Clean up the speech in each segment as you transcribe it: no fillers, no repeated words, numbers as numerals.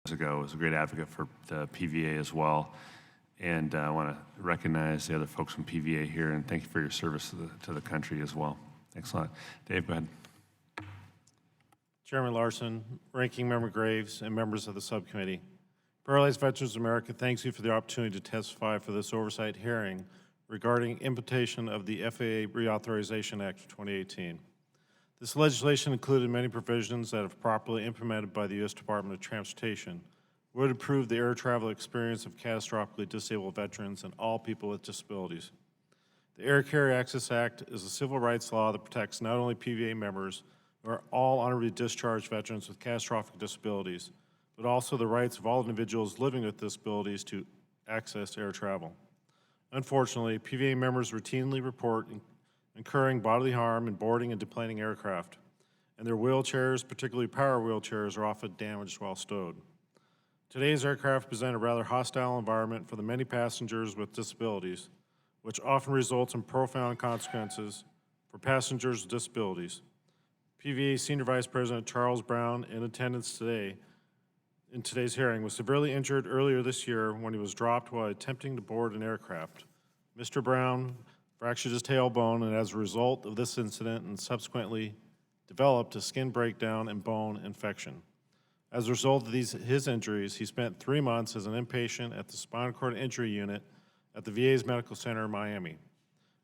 ago, was a great advocate for the PVA as well. And I want to recognize the other folks from PVA here and thank you for your service to the country as well. Thanks a lot. Dave, go ahead. Chairman Larson, Ranking Member Graves, and members of the subcommittee. Paralyzed Veterans of America thanks you for the opportunity to testify for this oversight hearing regarding implementation of the FAA Reauthorization Act of 2018. This legislation included many provisions that, if properly implemented by the U.S. Department of Transportation, would improve the air travel experience of catastrophically disabled veterans and all people with disabilities. The Air Carrier Access Act is a civil rights law that protects not only PVA members, who are all honorably discharged veterans with catastrophic disabilities, but also the rights of all individuals living with disabilities to access air travel. Unfortunately, PVA members routinely report incurring bodily harm in boarding and deplaning aircraft, and their wheelchairs, particularly power wheelchairs, are often damaged while stowed. Today's aircraft present a rather hostile environment for the many passengers with disabilities, which often results in profound consequences for passengers with disabilities. PVA Senior Vice President Charles Brown, in attendance today in today's hearing, was severely injured earlier this year when he was dropped while attempting to board an aircraft. Mr. Brown fractured his tailbone, and as a result of this incident and subsequently developed a skin breakdown and bone infection. As a result of his injuries, he spent 3 months as an inpatient at the Spinal Cord Injury Unit at the VA's Medical Center in Miami.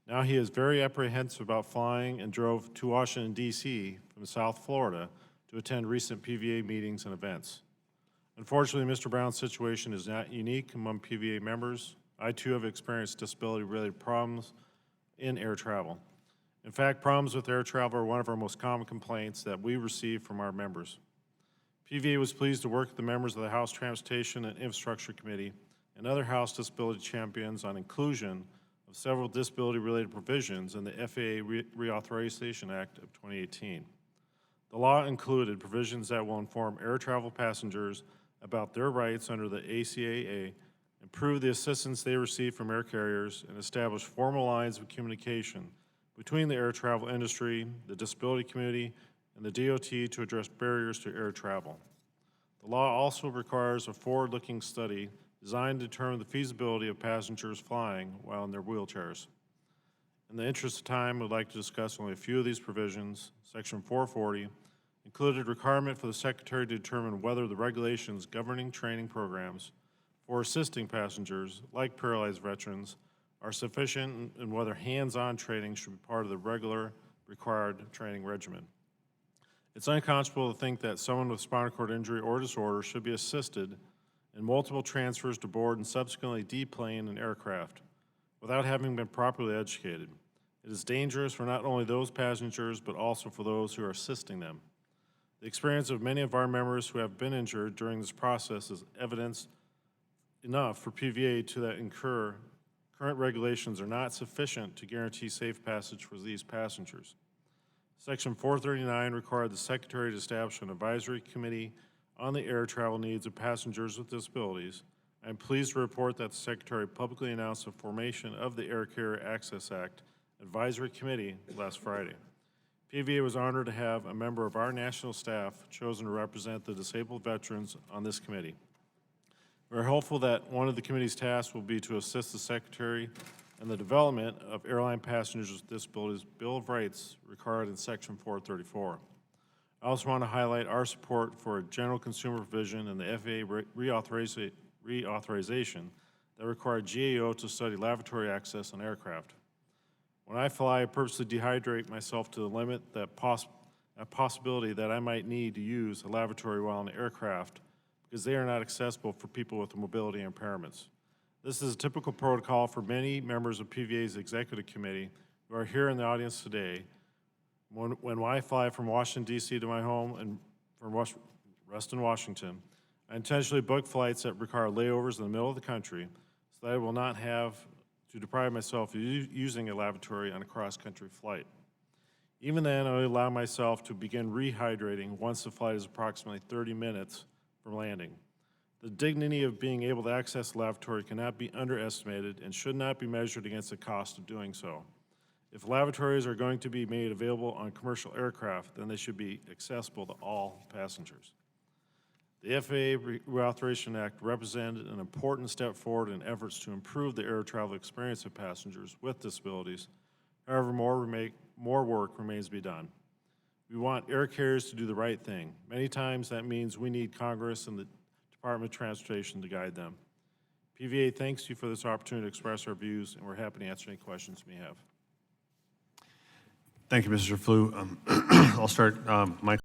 Now he is very apprehensive about flying and drove to Washington, D.C. from South Florida to attend recent PVA meetings and events. Unfortunately, Mr. Brown's situation is not unique among PVA members. I too have experienced disability-related problems in air travel. In fact, problems with air travel are one of our most common complaints that we receive from our members. PVA was pleased to work with the members of the House Transportation and Infrastructure Committee and other House disability champions on inclusion of several disability-related provisions in the FAA Reauthorization Act of 2018. The law included provisions that will inform air travel passengers about their rights under the ACAA, improve the assistance they receive from air carriers, and establish formal lines of communication between the air travel industry, the disability community, and the DOT to address barriers to air travel. The law also requires a forward-looking study designed to determine the feasibility of passengers flying while in their wheelchairs. In the interest of time, I'd like to discuss only a few of these provisions. Section 440 included requirement for the Secretary to determine whether the regulations governing training programs for assisting passengers, like paralyzed veterans, are sufficient and whether hands-on training should be part of the regular required training regimen. It's unconscionable to think that someone with spinal cord injury or disorder should be assisted in multiple transfers to board and subsequently deplane an aircraft without having been properly educated. It is dangerous for not only those passengers, but also for those who are assisting them. The experience of many of our members who have been injured during this process is evidence enough for PVA to that current regulations are not sufficient to guarantee safe passage for these passengers. Section 439 required the Secretary to establish an advisory committee on the air travel needs of passengers with disabilities. I am pleased to report that the Secretary publicly announced the formation of the Air Carrier Access Act Advisory Committee last Friday. PVA was honored to have a member of our national staff chosen to represent the disabled veterans on this committee. We are hopeful that one of the committee's tasks will be to assist the Secretary in the development of airline passengers with disabilities Bill of Rights required in Section 434. I also want to highlight our support for a general consumer provision in the FAA reauthorization that required GAO to study lavatory access on aircraft. When I fly, I purposely dehydrate myself to the limit that possibility that I might need to use a lavatory while in the aircraft because they are not accessible for people with mobility impairments. This is a typical protocol for many members of PVA's executive committee who are here in the audience today. When I fly from Washington, D.C. to my home and from Reston, Washington, I intentionally book flights that require layovers in the middle of the country so that I will not have to deprive myself of using a lavatory on a cross-country flight. Even then, I allow myself to begin rehydrating once the flight is approximately 30 minutes from landing. The dignity of being able to access the lavatory cannot be underestimated and should not be measured against the cost of doing so. If lavatories are going to be made available on commercial aircraft, then they should be accessible to all passengers. The FAA Reauthorization Act represented an important step forward in efforts to improve the air travel experience of passengers with disabilities. However, more work remains to be done. We want air carriers to do the right thing. Many times that means we need Congress and the Department of Transportation to guide them. PVA thanks you for this opportunity to express our views, and we're happy to answer any questions you may have. Thank you, Mr. Zurfluh. I'll start, Mike.